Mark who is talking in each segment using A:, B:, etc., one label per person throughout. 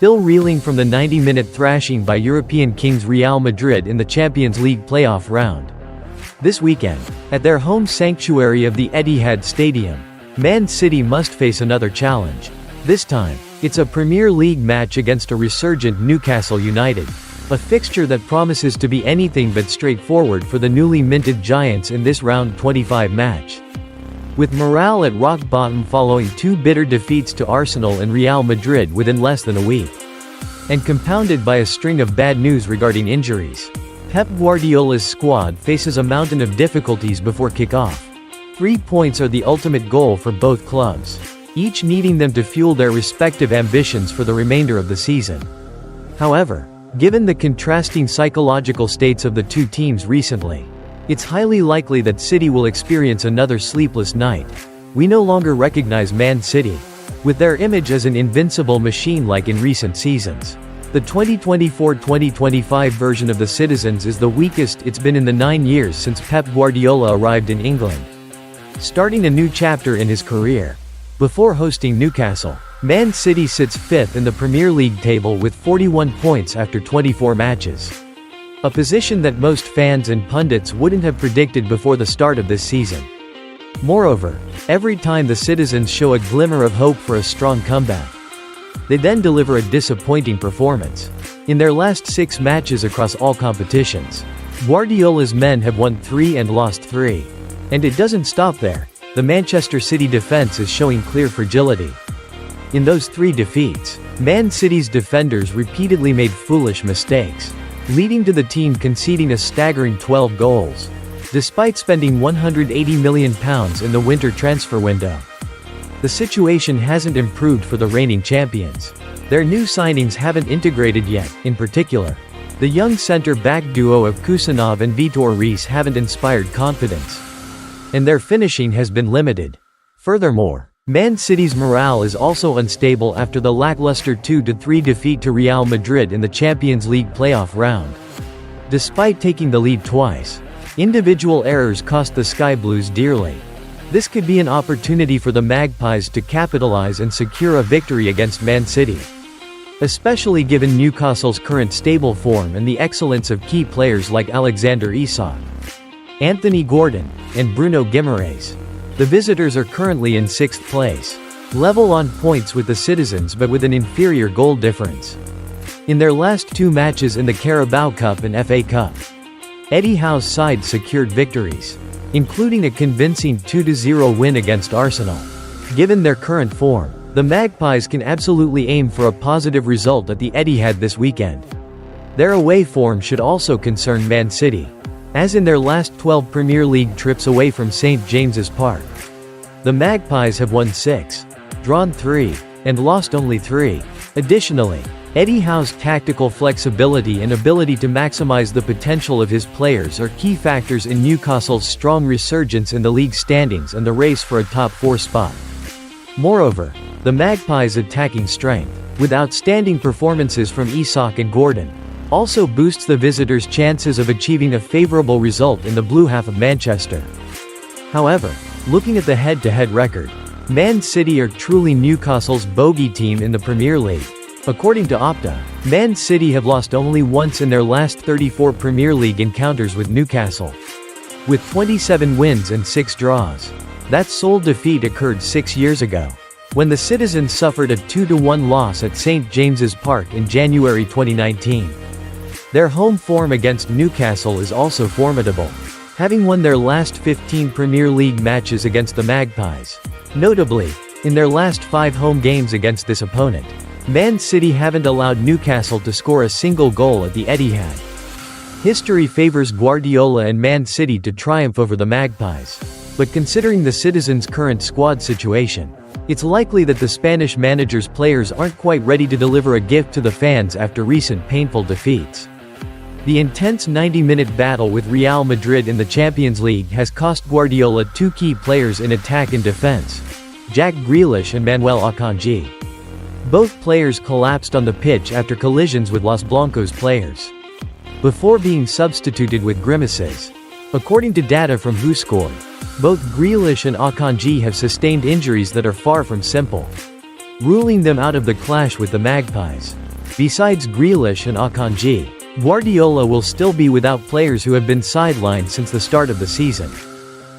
A: still reeling from the 90-minute thrashing by European kings Real Madrid in the Champions League playoff round. This weekend, at their home sanctuary of the Etihad Stadium, Man City must face another challenge. This time, it's a Premier League match against a resurgent Newcastle United, a fixture that promises to be anything but straightforward for the newly minted Giants in this round 25 match. With morale at rock bottom following two bitter defeats to Arsenal and Real Madrid within less than a week, and compounded by a string of bad news regarding injuries, Pep Guardiola's squad faces a mountain of difficulties before kick-off. 3 points are the ultimate goal for both clubs, each needing them to fuel their respective ambitions for the remainder of the season. However, given the contrasting psychological states of the two teams recently, it's highly likely that City will experience another sleepless night. We no longer recognize Man City, with their image as an invincible machine like in recent seasons. The 2024-2025 version of the Citizens is the weakest it's been in the 9 years since Pep Guardiola arrived in England, starting a new chapter in his career. Before hosting Newcastle, Man City sits 5th in the Premier League table with 41 points after 24 matches. A position that most fans and pundits wouldn't have predicted before the start of this season. Moreover, every time the Citizens show a glimmer of hope for a strong comeback, they then deliver a disappointing performance. In their last 6 matches across all competitions, Guardiola's men have won 3 and lost 3. And it doesn't stop there. The Manchester City defense is showing clear fragility. In those 3 defeats, Man City's defenders repeatedly made foolish mistakes, leading to the team conceding a staggering 12 goals, despite spending £180 million in the winter transfer window. The situation hasn't improved for the reigning champions. Their new signings haven't integrated yet. In particular, the young centre-back duo of Kusanov and Vitor Reis haven't inspired confidence, and their finishing has been limited. Furthermore, Man City's morale is also unstable after the lackluster 2-3 defeat to Real Madrid in the Champions League playoff round. Despite taking the lead twice, individual errors cost the Sky Blues dearly. This could be an opportunity for the Magpies to capitalize and secure a victory against Man City, especially given Newcastle's current stable form and the excellence of key players like Alexander Isak, Anthony Gordon, and Bruno Guimaraes. The visitors are currently in 6th place, level on points with the Citizens but with an inferior goal difference. In their last 2 matches in the Carabao Cup and FA Cup, Eddie Howe's side secured victories, including a convincing 2-0 win against Arsenal. Given their current form, the Magpies can absolutely aim for a positive result at the Etihad this weekend. Their away form should also concern Man City, as in their last 12 Premier League trips away from St James's Park, the Magpies have won 6, drawn 3, and lost only 3. Additionally, Eddie Howe's tactical flexibility and ability to maximize the potential of his players are key factors in Newcastle's strong resurgence in the league standings and the race for a top 4 spot. Moreover, the Magpies' attacking strength, with outstanding performances from Isak and Gordon, also boosts the visitors' chances of achieving a favorable result in the blue half of Manchester. However, looking at the head-to-head record, Man City are truly Newcastle's bogey team in the Premier League. According to Opta, Man City have lost only once in their last 34 Premier League encounters with Newcastle, with 27 wins and 6 draws. That sole defeat occurred 6 years ago, when the Citizens suffered a 2-1 loss at St James's Park in January 2019. Their home form against Newcastle is also formidable, having won their last 15 Premier League matches against the Magpies. Notably, in their last 5 home games against this opponent, Man City haven't allowed Newcastle to score a single goal at the Etihad. History favors Guardiola and Man City to triumph over the Magpies, but considering the Citizens' current squad situation, it's likely that the Spanish manager's players aren't quite ready to deliver a gift to the fans after recent painful defeats. The intense 90-minute battle with Real Madrid in the Champions League has cost Guardiola 2 key players in attack and defense, Jack Grealish and Manuel Akanji. Both players collapsed on the pitch after collisions with Los Blancos players, before being substituted with grimaces. According to data from WhoScored, both Grealish and Akanji have sustained injuries that are far from simple, ruling them out of the clash with the Magpies. Besides Grealish and Akanji, Guardiola will still be without players who have been sidelined since the start of the season,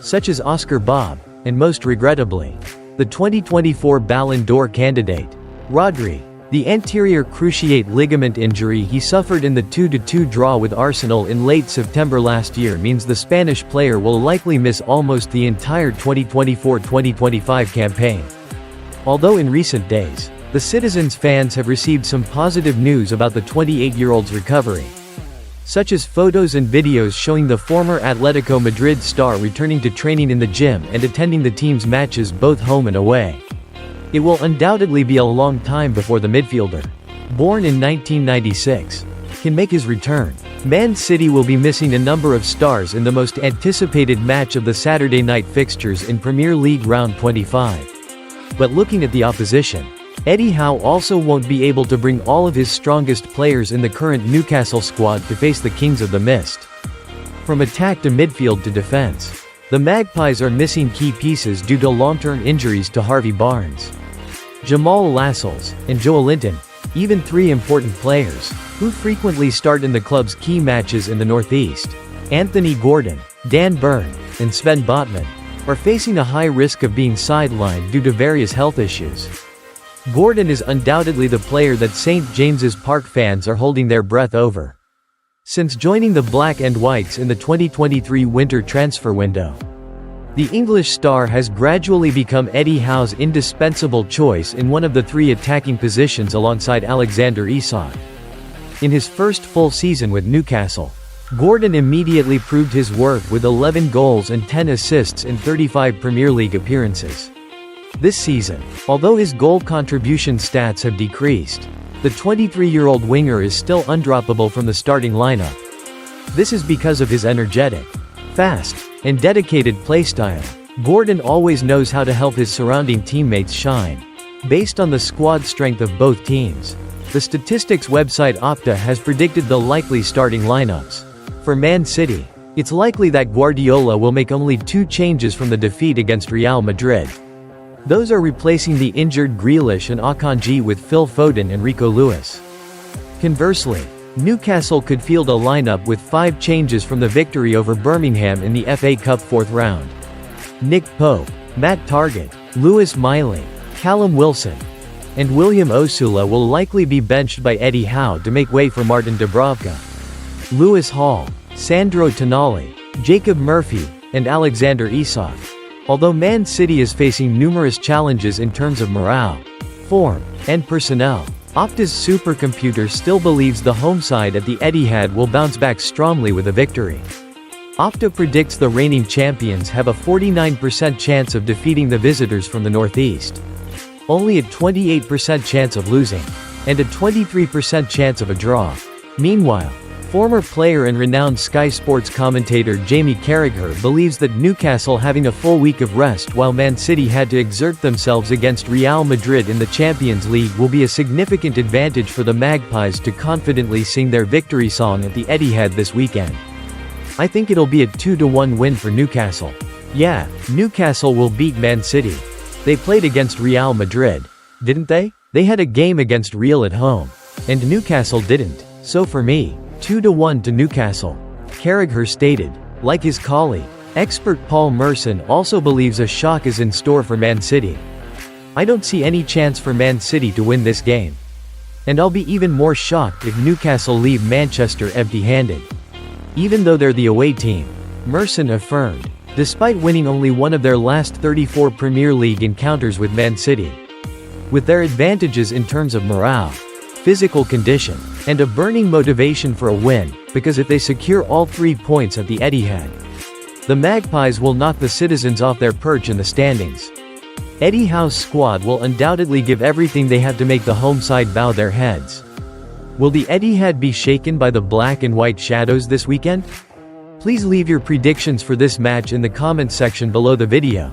A: such as Oscar Bob, and most regrettably, the 2024 Ballon d'Or candidate, Rodri. The anterior cruciate ligament injury he suffered in the 2-2 draw with Arsenal in late September last year means the Spanish player will likely miss almost the entire 2024-2025 campaign. Although in recent days, the Citizens fans have received some positive news about the 28-year-old's recovery, such as photos and videos showing the former Atletico Madrid star returning to training in the gym and attending the team's matches both home and away. It will undoubtedly be a long time before the midfielder, born in 1996, can make his return. Man City will be missing a number of stars in the most anticipated match of the Saturday night fixtures in Premier League Round 25. But looking at the opposition, Eddie Howe also won't be able to bring all of his strongest players in the current Newcastle squad to face the Kings of the Mist. From attack to midfield to defense, the Magpies are missing key pieces due to long-term injuries to Harvey Barnes, Jamal Lascelles, and Joelinton, even three important players, who frequently start in the club's key matches in the Northeast, Anthony Gordon, Dan Burn, and Sven Botman, are facing a high risk of being sidelined due to various health issues. Gordon is undoubtedly the player that St. James's Park fans are holding their breath over, since joining the Black and Whites in the 2023 winter transfer window. The English star has gradually become Eddie Howe's indispensable choice in one of the three attacking positions alongside Alexander Isak. In his first full season with Newcastle, Gordon immediately proved his worth with 11 goals and 10 assists in 35 Premier League appearances. This season, although his goal contribution stats have decreased, the 23-year-old winger is still undroppable from the starting lineup. This is because of his energetic, fast, and dedicated playstyle. Gordon always knows how to help his surrounding teammates shine. Based on the squad strength of both teams, the statistics website Opta has predicted the likely starting lineups. For Man City, it's likely that Guardiola will make only 2 changes from the defeat against Real Madrid. Those are replacing the injured Grealish and Akanji with Phil Foden and Rico Lewis. Conversely, Newcastle could field a lineup with 5 changes from the victory over Birmingham in the FA Cup 4th round. Nick Pope, Matt Targett, Lewis Miley, Callum Wilson, and William Osula will likely be benched by Eddie Howe to make way for Martin Dubravka, Lewis Hall, Sandro Tonali, Jacob Murphy, and Alexander Isak. Although Man City is facing numerous challenges in terms of morale, form, and personnel, Opta's supercomputer still believes the home side at the Etihad will bounce back strongly with a victory. Opta predicts the reigning champions have a 49% chance of defeating the visitors from the Northeast, only a 28% chance of losing, and a 23% chance of a draw. Meanwhile, former player and renowned Sky Sports commentator Jamie Carragher believes that Newcastle having a full week of rest while Man City had to exert themselves against Real Madrid in the Champions League will be a significant advantage for the Magpies to confidently sing their victory song at the Etihad this weekend. I think it'll be a 2-1 win for Newcastle. Yeah, Newcastle will beat Man City. They played against Real Madrid, didn't they? They had a game against Real at home, and Newcastle didn't. So for me, 2-1 to Newcastle, Carragher stated. Like his colleague, expert Paul Merson also believes a shock is in store for Man City. I don't see any chance for Man City to win this game. And I'll be even more shocked if Newcastle leave Manchester empty-handed. Even though they're the away team, Merson affirmed, despite winning only one of their last 34 Premier League encounters with Man City. With their advantages in terms of morale, physical condition, and a burning motivation for a win, because if they secure all 3 points at the Etihad, the Magpies will knock the Citizens off their perch in the standings. Eddie Howe's squad will undoubtedly give everything they have to make the home side bow their heads. Will the Etihad be shaken by the black and white shadows this weekend? Please leave your predictions for this match in the comments section below the video.